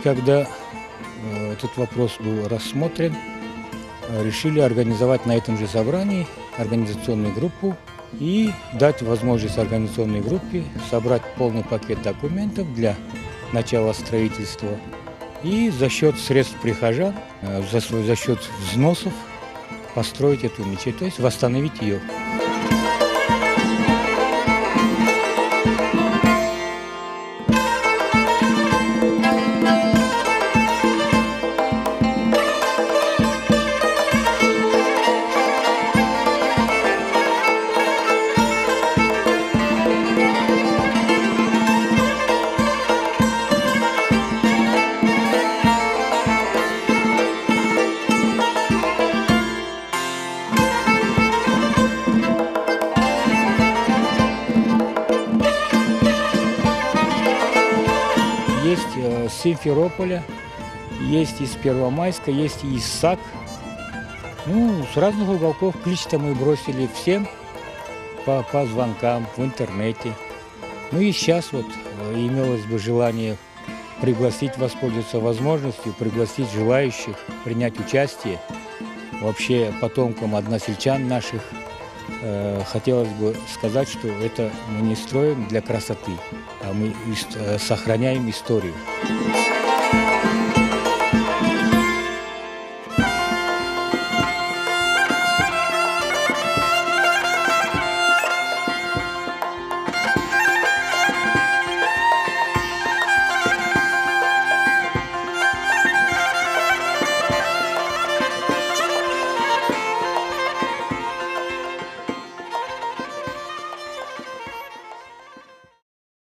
когда этот вопрос был рассмотрен, решили организовать на этом же собрании организационную группу и дать возможность организационной группе собрать полный пакет документов для начала строительства и за счет средств прихожан, за счет взносов построить эту мечеть, то есть восстановить ее. Есть с Симферополя, есть из Первомайска, есть из САК. Ну, с разных уголков клич-то мы бросили всем по звонкам, в интернете. Ну и сейчас вот имелось бы желание пригласить, воспользоваться возможностью, пригласить желающих принять участие. Вообще потомкам односельчан наших хотелось бы сказать, что это мы не строим для красоты, а мы сохраняем историю.